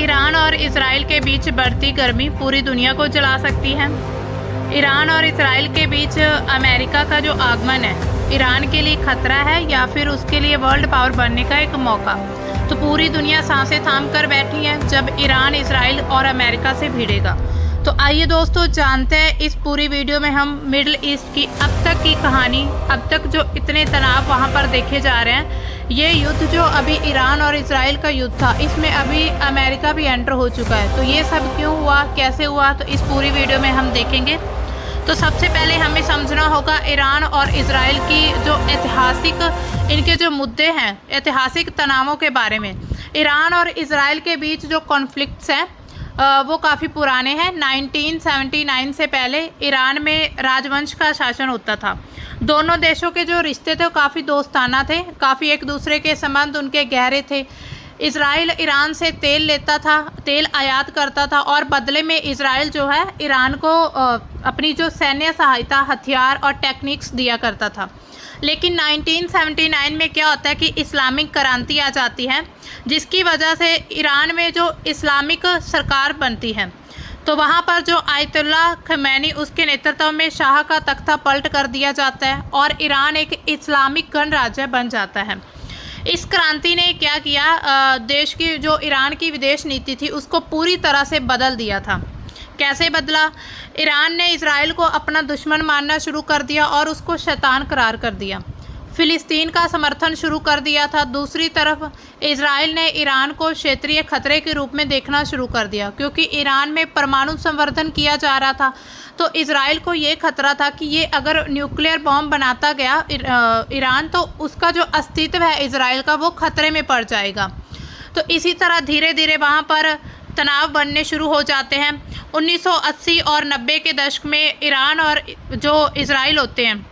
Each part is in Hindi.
ईरान और इजराइल के बीच बढ़ती गर्मी पूरी दुनिया को जला सकती है। ईरान और इजराइल के बीच अमेरिका का जो आगमन है ईरान के लिए खतरा है या फिर उसके लिए वर्ल्ड पावर बनने का एक मौका। तो पूरी दुनिया सांसें थाम कर बैठी है जब ईरान इजराइल और अमेरिका से भिड़ेगा। तो आइए दोस्तों जानते हैं इस पूरी वीडियो में हम मिडिल ईस्ट की अब तक की कहानी, अब तक जो इतने तनाव वहाँ पर देखे जा रहे हैं। ये युद्ध जो अभी ईरान और इजराइल का युद्ध था, इसमें अभी अमेरिका भी एंटर हो चुका है। तो ये सब क्यों हुआ, कैसे हुआ, तो इस पूरी वीडियो में हम देखेंगे। तो सबसे पहले हमें समझना होगा ईरान और इजराइल की जो ऐतिहासिक इनके जो मुद्दे हैं, ऐतिहासिक तनावों के बारे में। ईरान और इजराइल के बीच जो कॉन्फ्लिक्ट्स हैं वो काफ़ी पुराने हैं। 1979 से पहले ईरान में राजवंश का शासन होता था। दोनों देशों के जो रिश्ते थे वो काफ़ी दोस्ताना थे, काफ़ी एक दूसरे के संबंध उनके गहरे थे। इजराइल ईरान से तेल लेता था, तेल आयात करता था और बदले में इजराइल जो है ईरान को अपनी जो सैन्य सहायता, हथियार और टेक्निक्स दिया करता था। लेकिन 1979 में क्या होता है कि इस्लामिक क्रांति आ जाती है, जिसकी वजह से ईरान में जो इस्लामिक सरकार बनती है। तो वहाँ पर जो आयतुल्लाह खमैनी उसके नेतृत्व में शाह का तख्ता पलट कर दिया जाता है और ईरान एक इस्लामिक गणराज्य बन जाता है। इस क्रांति ने क्या किया, देश की जो ईरान की विदेश नीति थी उसको पूरी तरह से बदल दिया था। कैसे बदला? ईरान ने इजराइल को अपना दुश्मन मानना शुरू कर दिया और उसको शैतान करार कर दिया। फिलिस्तीन का समर्थन शुरू कर दिया था। दूसरी तरफ इजराइल ने ईरान को क्षेत्रीय खतरे के रूप में देखना शुरू कर दिया, क्योंकि ईरान में परमाणु संवर्धन किया जा रहा था। तो इजराइल को ये खतरा था कि ये अगर न्यूक्लियर बॉम्ब बनाता गया ईरान, तो उसका जो अस्तित्व है इजराइल का वो खतरे में पड़ जाएगा। तो इसी तरह धीरे धीरे वहाँ पर तनाव बनने शुरू हो जाते हैं। 1980 और 90 के दशक में ईरान और जो इजराइल होते हैं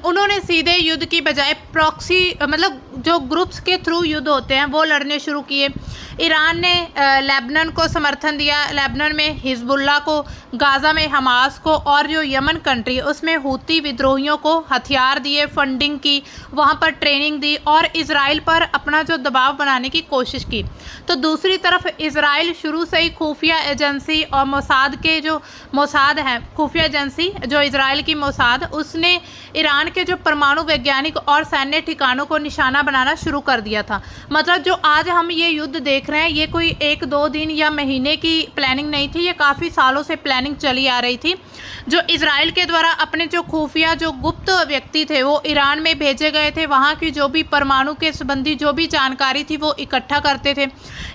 उन्होंने सीधे युद्ध की बजाय प्रॉक्सी मतलब जो ग्रुप्स के थ्रू युद्ध होते हैं वो लड़ने शुरू किए। ईरान ने लेबनान को समर्थन दिया, लेबनान में हिजबुल्लाह को, गाज़ा में हमास को और जो यमन कंट्री उसमें हूती विद्रोहियों को हथियार दिए, फंडिंग की, वहाँ पर ट्रेनिंग दी और इजराइल पर अपना जो दबाव बनाने की कोशिश की। तो दूसरी तरफ इजराइल शुरू से ही खुफिया एजेंसी और मोसाद के जो मोसाद है, खुफिया एजेंसी जो इजराइल की मोसाद, उसने ईरान के जो परमाणु वैज्ञानिक और सैन्य ठिकानों को निशाना बनाना शुरू कर दिया था। मतलब जो आज हम ये युद्ध देख रहे हैं ये कोई एक दो दिन या महीने की प्लानिंग नहीं थी, ये काफ़ी सालों से प्लानिंग चली आ रही थी। जो इजराइल के द्वारा अपने जो खुफिया जो गुप्त व्यक्ति थे वो ईरान में भेजे गए थे, वहाँ की जो भी परमाणु के संबंधी जो भी जानकारी थी वो इकट्ठा करते थे।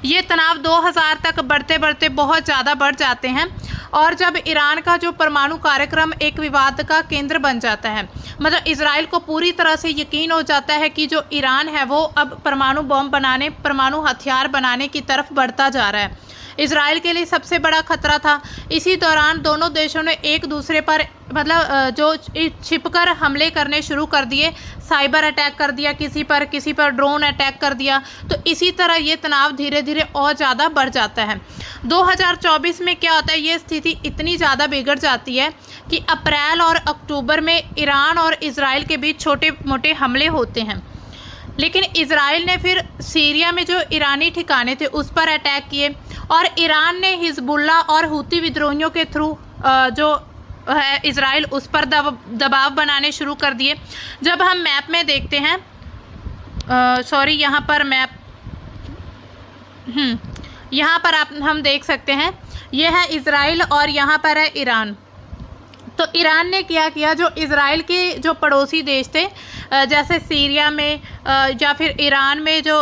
ये तनाव 2000 तक बढ़ते बढ़ते बहुत ज़्यादा बढ़ जाते हैं और जब ईरान का जो परमाणु कार्यक्रम एक विवाद का केंद्र बन जाता है, मतलब इजराइल को पूरी तरह से यकीन हो जाता है कि जो ईरान है वो अब परमाणु बम बनाने, परमाणु हथियार बनाने की तरफ बढ़ता जा रहा है। इजराइल के लिए सबसे बड़ा खतरा था। इसी दौरान दोनों देशों ने एक दूसरे पर मतलब जो छिपकर हमले करने शुरू कर दिए, साइबर अटैक कर दिया, किसी पर ड्रोन अटैक कर दिया। तो इसी तरह ये तनाव धीरे धीरे और ज़्यादा बढ़ जाता है। 2024 में क्या होता है, ये स्थिति इतनी ज़्यादा बिगड़ जाती है कि अप्रैल और अक्टूबर में ईरान और इजराइल के बीच छोटे मोटे हमले होते हैं। लेकिन इजराइल ने फिर सीरिया में जो ईरानी ठिकाने थे उस पर अटैक किए और ईरान ने हिजबुल्लाह और हूती विद्रोहियों के थ्रू जो है इजराइल उस पर दबाव बनाने शुरू कर दिए। जब हम मैप में देखते हैं, यहाँ पर मैप यहाँ पर हम देख सकते हैं, यह है इजराइल और यहाँ पर है ईरान। तो ईरान ने क्या किया, जो इजराइल के जो पड़ोसी देश थे जैसे सीरिया में या फिर ईरान में जो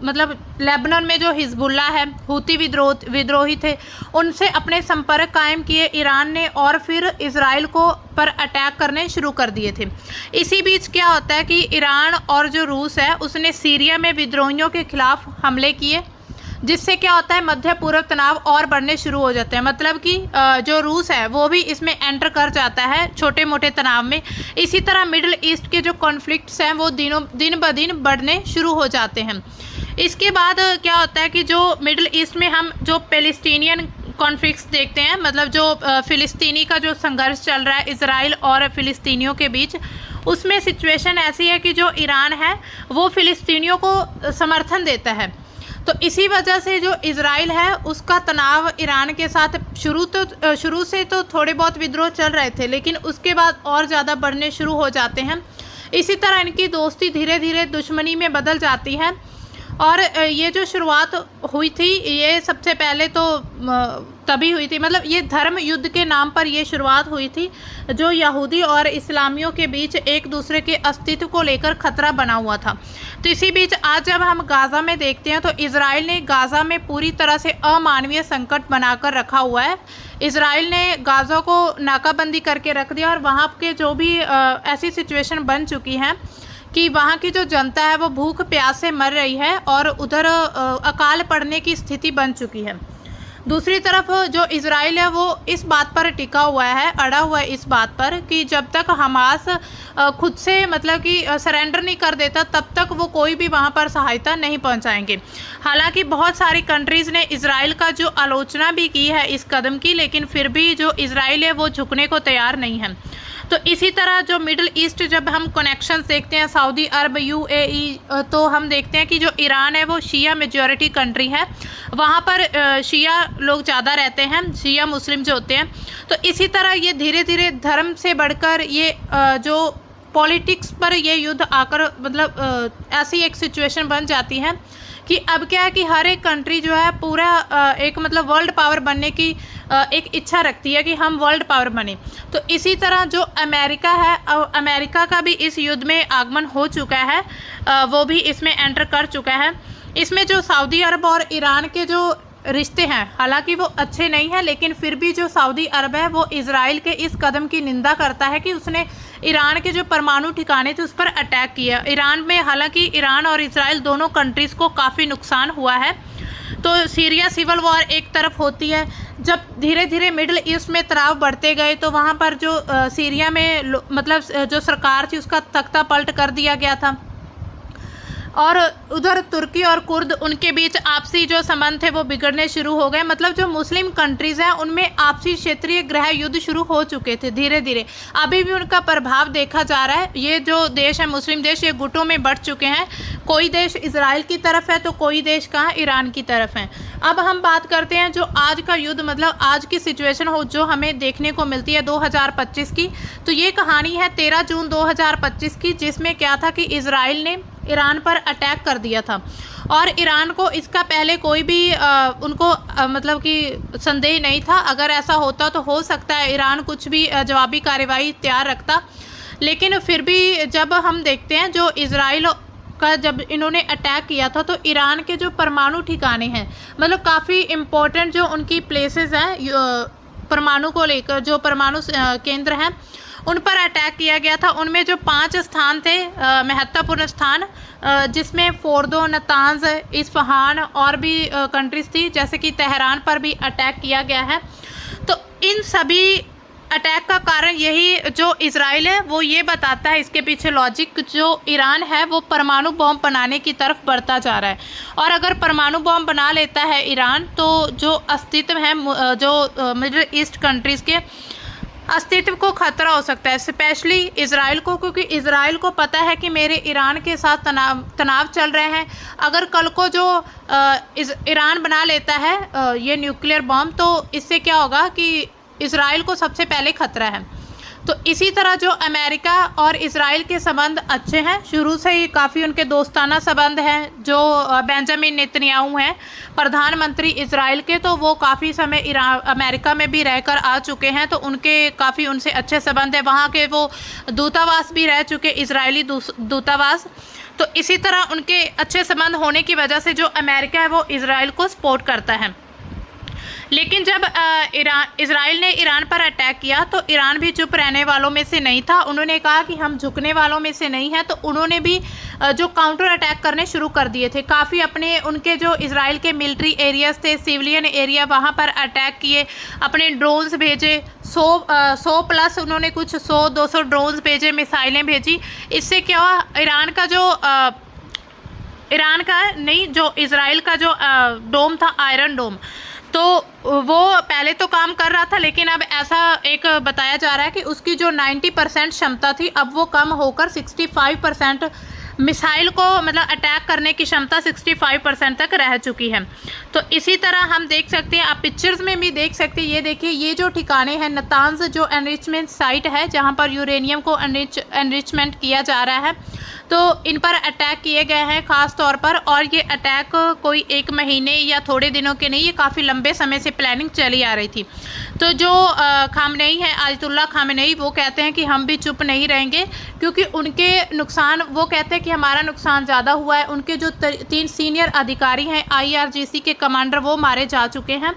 मतलब लेबनान में जो हिजबुल्लाह है, हूती विद्रोही थे, उनसे अपने संपर्क कायम किए ईरान ने और फिर इजराइल को पर अटैक करने शुरू कर दिए थे। इसी बीच क्या होता है कि ईरान और जो रूस है उसने सीरिया में विद्रोहियों के खिलाफ हमले किए, जिससे क्या होता है मध्य पूर्व तनाव और बढ़ने शुरू हो जाते हैं। मतलब कि जो रूस है वो भी इसमें एंटर कर जाता है छोटे मोटे तनाव में। इसी तरह मिडिल ईस्ट के जो कॉन्फ्लिक्ट्स हैं वो दिन ब दिन बढ़ने शुरू हो जाते हैं। इसके बाद क्या होता है कि जो मिडिल ईस्ट में हम जो पैलेस्टीनियन कॉन्फ्लिक्ट्स देखते हैं, मतलब जो फ़िलिस्तीनी का जो संघर्ष चल रहा है इजराइल और फ़िलिस्तीनियों के बीच, उसमें सिचुएशन ऐसी है कि जो ईरान है वो फ़िलिस्तीनियों को समर्थन देता है। तो इसी वजह से जो इजराइल है उसका तनाव ईरान के साथ शुरू से तो थोड़े बहुत विद्रोह चल रहे थे, लेकिन उसके बाद और ज़्यादा बढ़ने शुरू हो जाते हैं। इसी तरह इनकी दोस्ती धीरे धीरे दुश्मनी में बदल जाती है। और ये जो शुरुआत हुई थी ये सबसे पहले तो तभी हुई थी, मतलब ये धर्म युद्ध के नाम पर ये शुरुआत हुई थी, जो यहूदी और इस्लामियों के बीच एक दूसरे के अस्तित्व को लेकर खतरा बना हुआ था। तो इसी बीच आज जब हम गाज़ा में देखते हैं तो इजराइल ने गाज़ा में पूरी तरह से अमानवीय संकट बनाकर रखा हुआ है। इजराइल ने गाज़ा को नाकाबंदी करके रख दिया और वहाँ के जो भी ऐसी सिचुएशन बन चुकी हैं कि वहाँ की जो जनता है वो भूख प्यास से मर रही है और उधर अकाल पड़ने की स्थिति बन चुकी है। दूसरी तरफ जो इजराइल है वो इस बात पर टिका हुआ है, अड़ा हुआ है इस बात पर कि जब तक हमास खुद से मतलब कि सरेंडर नहीं कर देता तब तक वो कोई भी वहाँ पर सहायता नहीं पहुँचाएंगे। हालांकि बहुत सारी कंट्रीज़ ने इजराइल का जो आलोचना भी की है इस कदम की, लेकिन फिर भी जो इजराइल है वो झुकने को तैयार नहीं है। तो इसी तरह जो मिडिल ईस्ट जब हम कनेक्शंस देखते हैं, सऊदी अरब, यूएई, तो हम देखते हैं कि जो ईरान है वो शिया मेजॉरिटी कंट्री है, वहाँ पर शिया लोग ज़्यादा रहते हैं, शिया मुस्लिम जो होते हैं। तो इसी तरह ये धीरे धीरे धर्म से बढ़कर ये जो पॉलिटिक्स पर ये युद्ध आकर मतलब ऐसी एक सिचुएशन बन जाती है कि अब क्या है कि हर एक कंट्री जो है पूरा एक मतलब वर्ल्ड पावर बनने की एक इच्छा रखती है कि हम वर्ल्ड पावर बने। तो इसी तरह जो अमेरिका है, अमेरिका का भी इस युद्ध में आगमन हो चुका है, वो भी इसमें एंटर कर चुका है। इसमें जो सऊदी अरब और ईरान के जो रिश्ते हैं हालांकि वो अच्छे नहीं हैं, लेकिन फिर भी जो सऊदी अरब है वो इजराइल के इस कदम की निंदा करता है कि उसने ईरान के जो परमाणु ठिकाने थे उस पर अटैक किया। ईरान में हालांकि ईरान और इजराइल दोनों कंट्रीज़ को काफ़ी नुकसान हुआ है। तो सीरिया सिविल वॉर एक तरफ होती है, जब धीरे धीरे मिडिल ईस्ट में तनाव बढ़ते गए तो वहाँ पर जो सीरिया में मतलब जो सरकार थी उसका तख्ता पलट कर दिया गया था और उधर तुर्की और कुर्द उनके बीच आपसी जो संबंध थे वो बिगड़ने शुरू हो गए। मतलब जो मुस्लिम कंट्रीज़ हैं उनमें आपसी क्षेत्रीय गृह युद्ध शुरू हो चुके थे धीरे धीरे, अभी भी उनका प्रभाव देखा जा रहा है। ये जो देश है मुस्लिम देश ये गुटों में बढ़ चुके हैं, कोई देश इजराइल की तरफ है तो कोई देश कहाँ ईरान की तरफ है। अब हम बात करते हैं जो आज का युद्ध मतलब आज की सिचुएशन हो जो हमें देखने को मिलती है 2025 की। तो ये कहानी है 13 जून 2025 की, जिसमें क्या था कि इजराइल ने ईरान पर अटैक कर दिया था और ईरान को इसका पहले कोई भी उनको मतलब कि संदेह नहीं था। अगर ऐसा होता तो हो सकता है ईरान कुछ भी जवाबी कार्रवाई तैयार रखता, लेकिन फिर भी जब हम देखते हैं जो इजराइल का जब इन्होंने अटैक किया था तो ईरान के जो परमाणु ठिकाने हैं मतलब काफ़ी इम्पोर्टेंट जो उनकी प्लेसेस हैं परमाणु को लेकर, जो परमाणु केंद्र हैं उन पर अटैक किया गया था। उनमें जो 5 स्थान थे महत्वपूर्ण स्थान, जिसमें फोर्दो, नतांज, इस्फहान और भी कंट्रीज थी, जैसे कि तेहरान पर भी अटैक किया गया है। तो इन सभी अटैक का कारण यही जो इजराइल है वो ये बताता है, इसके पीछे लॉजिक जो ईरान है वो परमाणु बॉम्ब बनाने की तरफ बढ़ता जा रहा है। और अगर परमाणु बॉम्ब बना लेता है ईरान तो जो अस्तित्व है जो मिडिल ईस्ट कंट्रीज़ के अस्तित्व को खतरा हो सकता है, स्पेशली इजराइल को, क्योंकि इजराइल को पता है कि मेरे ईरान के साथ तनाव चल रहे हैं। अगर कल को जो ईरान बना लेता है ये न्यूक्लियर बॉम्ब तो इससे क्या होगा कि इजराइल को सबसे पहले खतरा है। तो इसी तरह जो अमेरिका और इजराइल के संबंध अच्छे हैं, शुरू से ही काफ़ी उनके दोस्ताना संबंध हैं। जो बेंजामिन नेतन्याहू हैं प्रधानमंत्री इजराइल के, तो वो काफ़ी समय अमेरिका में भी रहकर आ चुके हैं, तो उनके काफ़ी उनसे अच्छे संबंध है। वहाँ के वो दूतावास भी रह चुके, इजरायली दूतावास। तो इसी तरह उनके अच्छे संबंध होने की वजह से जो अमेरिका है वो इजराइल को सपोर्ट करता है। लेकिन जब इजराइल ने ईरान पर अटैक किया तो ईरान भी चुप रहने वालों में से नहीं था। उन्होंने कहा कि हम झुकने वालों में से नहीं हैं, तो उन्होंने भी जो काउंटर अटैक करने शुरू कर दिए थे। काफ़ी अपने उनके जो इजराइल के मिलिट्री एरियाज थे, सिविलियन एरिया, वहाँ पर अटैक किए, अपने ड्रोन्स भेजे, 100 प्लस उन्होंने कुछ 100-200 ड्रोन्स भेजे, मिसाइलें भेजी। इससे क्या हुआ, जो इजराइल का जो डोम था, आयरन डोम, तो वो पहले तो काम कर रहा था, लेकिन अब ऐसा एक बताया जा रहा है कि उसकी जो 90% क्षमता थी अब वो कम होकर 65% मिसाइल को मतलब अटैक करने की क्षमता 65% तक रह चुकी है। तो इसी तरह हम देख सकते हैं, आप पिक्चर्स में भी देख सकते हैं, ये देखिए ये जो ठिकाने हैं नतांज जो एनरिचमेंट साइट है जहाँ पर यूरेनियम को एनरिचमेंट किया जा रहा है, तो इन पर अटैक किए गए हैं ख़ास तौर पर। और ये अटैक कोई एक महीने या थोड़े दिनों के नहीं, ये काफ़ी लंबे समय से प्लानिंग चली आ रही थी। तो जो खामनेई है, आयतुल्ला खामनेई, वो कहते हैं कि हम भी चुप नहीं रहेंगे, क्योंकि उनके नुकसान, वो कहते हैं कि हमारा नुकसान ज़्यादा हुआ है। उनके जो 3 सीनियर अधिकारी हैं IRGC के कमांडर, वो मारे जा चुके हैं।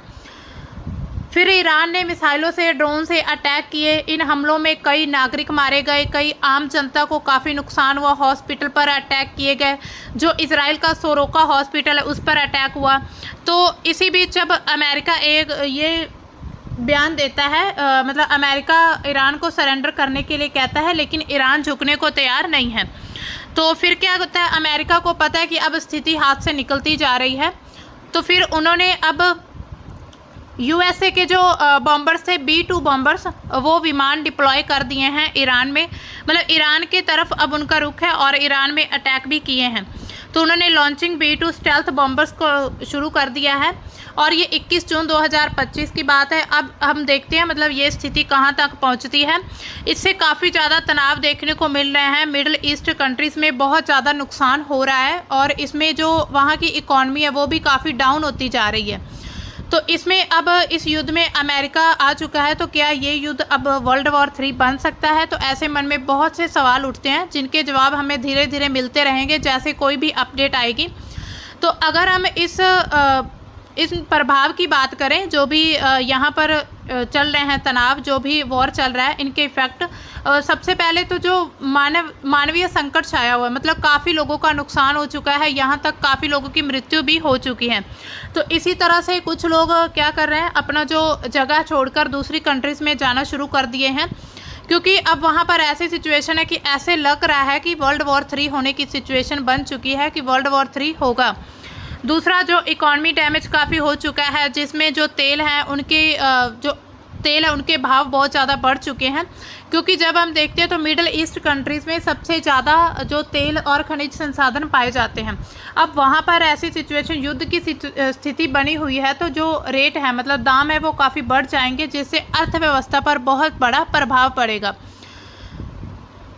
फिर ईरान ने मिसाइलों से, ड्रोन से अटैक किए। इन हमलों में कई नागरिक मारे गए, कई आम जनता को काफ़ी नुकसान हुआ, हॉस्पिटल पर अटैक किए गए। जो इजराइल का सोरोका हॉस्पिटल है उस पर अटैक हुआ। तो इसी बीच जब अमेरिका एक ये बयान देता है, मतलब अमेरिका ईरान को सरेंडर करने के लिए कहता है, लेकिन ईरान झुकने को तैयार नहीं है। तो फिर क्या होता है, अमेरिका को पता है कि अब स्थिति हाथ से निकलती जा रही है, तो फिर उन्होंने अब USA के जो बॉम्बर्स थे, B-2 बॉम्बर्स, वो विमान डिप्लॉय कर दिए हैं ईरान में, मतलब ईरान के तरफ अब उनका रुख है, और ईरान में अटैक भी किए हैं। तो उन्होंने लॉन्चिंग B-2 स्टेल्थ बॉम्बर्स को शुरू कर दिया है, और ये 21 जून 2025 की बात है। अब हम देखते हैं मतलब ये स्थिति कहाँ तक पहुँचती है। इससे काफ़ी ज़्यादा तनाव देखने को मिल रहे हैं। मिडिल ईस्ट कंट्रीज़ में बहुत ज़्यादा नुकसान हो रहा है, और इसमें जो वहाँ की इकॉनमी है वो भी काफ़ी डाउन होती जा रही है। तो इसमें अब इस युद्ध में अमेरिका आ चुका है, तो क्या ये युद्ध अब वर्ल्ड वॉर 3 बन सकता है? तो ऐसे मन में बहुत से सवाल उठते हैं, जिनके जवाब हमें धीरे धीरे मिलते रहेंगे जैसे कोई भी अपडेट आएगी। तो अगर हम इस प्रभाव की बात करें, जो भी यहाँ पर चल रहे हैं तनाव, जो भी वॉर चल रहा है, इनके इफ़ेक्ट, सबसे पहले तो जो मानवीय संकट छाया हुआ है, मतलब काफ़ी लोगों का नुकसान हो चुका है, यहाँ तक काफ़ी लोगों की मृत्यु भी हो चुकी है। तो इसी तरह से कुछ लोग क्या कर रहे हैं, अपना जो जगह छोड़कर दूसरी कंट्रीज़ में जाना शुरू कर दिए हैं, क्योंकि अब वहाँ पर ऐसी सिचुएशन है कि ऐसे लग रहा है कि वर्ल्ड वॉर 3 होने की सिचुएशन बन चुकी है, कि वर्ल्ड वॉर 3 होगा। दूसरा, जो इकॉनमी डैमेज काफ़ी हो चुका है, जिसमें जो तेल है उनके भाव बहुत ज़्यादा बढ़ चुके हैं, क्योंकि जब हम देखते हैं तो मिडिल ईस्ट कंट्रीज़ में सबसे ज़्यादा जो तेल और खनिज संसाधन पाए जाते हैं। अब वहाँ पर ऐसी सिचुएशन, युद्ध की स्थिति बनी हुई है, तो जो रेट है, मतलब दाम है, वो काफ़ी बढ़ जाएंगे, जिससे अर्थव्यवस्था पर बहुत बड़ा प्रभाव पड़ेगा।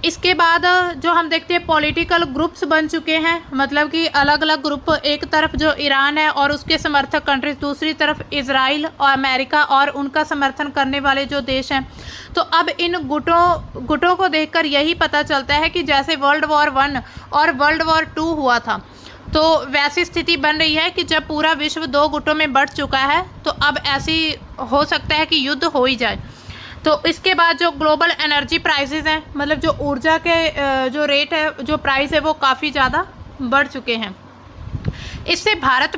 इसके बाद जो हम देखते हैं पॉलिटिकल ग्रुप्स बन चुके हैं, मतलब कि अलग अलग ग्रुप, एक तरफ जो ईरान है और उसके समर्थक कंट्रीज, दूसरी तरफ इजराइल और अमेरिका और उनका समर्थन करने वाले जो देश हैं। तो अब इन गुटों को देखकर यही पता चलता है कि जैसे वर्ल्ड वॉर 1 और वर्ल्ड वॉर 2 हुआ था, तो वैसी स्थिति बन रही है कि जब पूरा विश्व 2 गुटों में बंट चुका है, तो अब ऐसी हो सकता है कि युद्ध हो ही जाए। तो इसके बाद जो ग्लोबल एनर्जी प्राइसेस हैं, मतलब जो ऊर्जा के जो रेट है, जो प्राइस है, वो काफ़ी ज़्यादा बढ़ चुके हैं। इससे भारत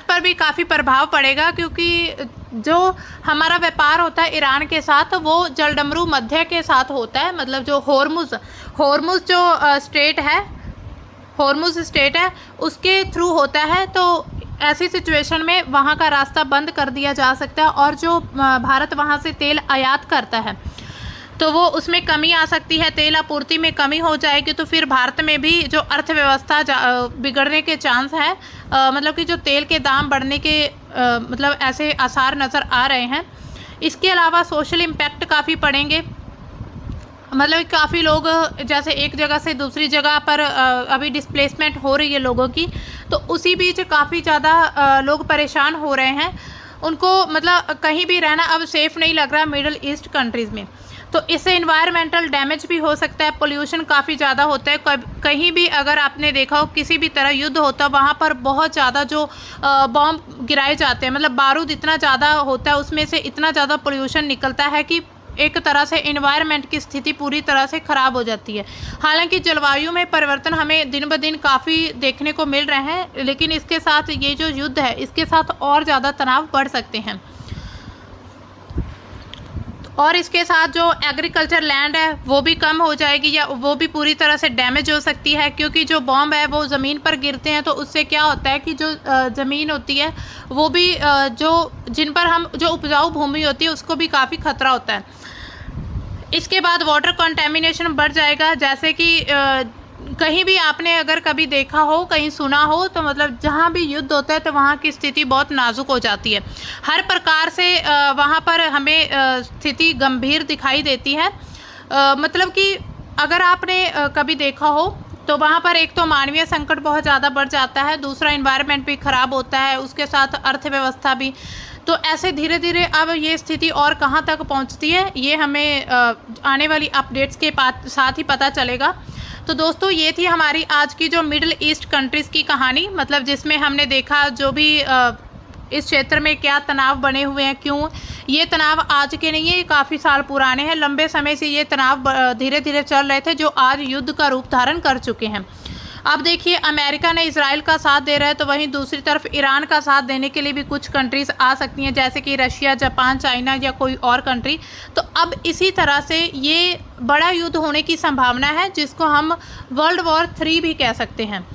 पर भी काफ़ी प्रभाव पड़ेगा, क्योंकि जो हमारा व्यापार होता है ईरान के साथ, वो जलडमरू मध्य के साथ होता है, मतलब जो होर्मुज जो होर्मुज स्टेट है उसके थ्रू होता है। तो ऐसी सिचुएशन में वहाँ का रास्ता बंद कर दिया जा सकता है, और जो भारत वहाँ से तेल आयात करता है, तो वो उसमें कमी आ सकती है, तेल आपूर्ति में कमी हो जाएगी। तो फिर भारत में भी जो अर्थव्यवस्था बिगड़ने के चांस है, मतलब कि जो तेल के दाम बढ़ने के मतलब ऐसे आसार नज़र आ रहे हैं। इसके अलावा सोशल इम्पैक्ट काफ़ी पड़ेंगे, मतलब काफ़ी लोग जैसे एक जगह से दूसरी जगह पर अभी डिस्प्लेसमेंट हो रही है लोगों की, तो उसी बीच काफ़ी ज़्यादा लोग परेशान हो रहे हैं। उनको मतलब कहीं भी रहना अब सेफ़ नहीं लग रहा मिडिल ईस्ट कंट्रीज़ में। तो इससे इन्वायरमेंटल डैमेज भी हो सकता है, पोल्यूशन काफ़ी ज़्यादा होता है। कहीं भी अगर आपने देखा हो किसी भी तरह युद्ध होता है, वहाँ पर बहुत ज़्यादा जो बॉम्ब गिराए जाते हैं, मतलब बारूद इतना ज़्यादा होता है, उसमें से इतना ज़्यादा पोल्यूशन निकलता है कि एक तरह से एनवायरनमेंट की स्थिति पूरी तरह से ख़राब हो जाती है। हालांकि जलवायु में परिवर्तन हमें दिन ब दिन काफ़ी देखने को मिल रहे हैं, लेकिन इसके साथ ये जो युद्ध है, इसके साथ और ज़्यादा तनाव बढ़ सकते हैं। और इसके साथ जो एग्रीकल्चर लैंड है वो भी कम हो जाएगी, या वो भी पूरी तरह से डैमेज हो सकती है, क्योंकि जो बॉम्ब है वो ज़मीन पर गिरते हैं, तो उससे क्या होता है कि जो ज़मीन होती है वो भी जिन पर हम जो उपजाऊ भूमि होती है उसको भी काफ़ी खतरा होता है। इसके बाद वाटर कंटेमिनेशन बढ़ जाएगा, जैसे कि कहीं भी आपने अगर कभी देखा हो, कहीं सुना हो, तो मतलब जहाँ भी युद्ध होता है तो वहाँ की स्थिति बहुत नाजुक हो जाती है। हर प्रकार से वहाँ पर हमें स्थिति गंभीर दिखाई देती है। मतलब कि अगर आपने कभी देखा हो तो वहाँ पर एक तो मानवीय संकट बहुत ज़्यादा बढ़ जाता है, दूसरा एनवायरनमेंट भी ख़राब होता है, उसके साथ अर्थव्यवस्था भी। तो ऐसे धीरे धीरे अब ये स्थिति और कहाँ तक पहुँचती है, ये हमें आने वाली अपडेट्स के साथ ही पता चलेगा। तो दोस्तों, ये थी हमारी आज की जो मिडिल ईस्ट कंट्रीज़ की कहानी, मतलब जिसमें हमने देखा जो भी इस क्षेत्र में क्या तनाव बने हुए हैं, क्यों ये तनाव आज के नहीं है, ये काफ़ी साल पुराने हैं। लंबे समय से ये तनाव धीरे धीरे चल रहे थे, जो आज युद्ध का रूप धारण कर चुके हैं। अब देखिए, अमेरिका ने इजराइल का साथ दे रहा है, तो वहीं दूसरी तरफ ईरान का साथ देने के लिए भी कुछ कंट्रीज़ आ सकती हैं, जैसे कि रशिया, जापान, चाइना या कोई और कंट्री। तो अब इसी तरह से ये बड़ा युद्ध होने की संभावना है, जिसको हम वर्ल्ड वॉर 3 भी कह सकते हैं।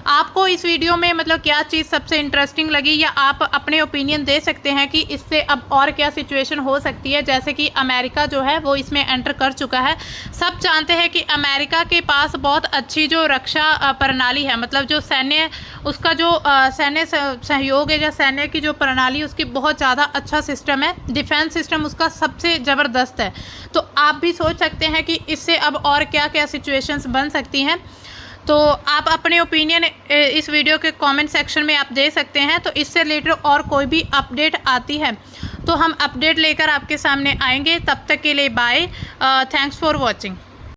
आपको इस वीडियो में मतलब क्या चीज़ सबसे इंटरेस्टिंग लगी, या आप अपने ओपिनियन दे सकते हैं कि इससे अब और क्या सिचुएशन हो सकती है। जैसे कि अमेरिका जो है वो इसमें एंटर कर चुका है। सब जानते हैं कि अमेरिका के पास बहुत अच्छी जो रक्षा प्रणाली है, मतलब जो सैन्य उसका जो सैन्य सहयोग है या सैन्य की जो प्रणाली, उसकी बहुत ज़्यादा अच्छा सिस्टम है। डिफेंस सिस्टम उसका सबसे ज़बरदस्त है। तो आप भी सोच सकते हैं कि इससे अब और क्या क्या सिचुएशंस बन सकती हैं। तो आप अपने ओपिनियन इस वीडियो के कमेंट सेक्शन में आप दे सकते हैं। तो इससे रिलेटेड और कोई भी अपडेट आती है तो हम अपडेट लेकर आपके सामने आएंगे। तब तक के लिए बाय। Thanks for watching.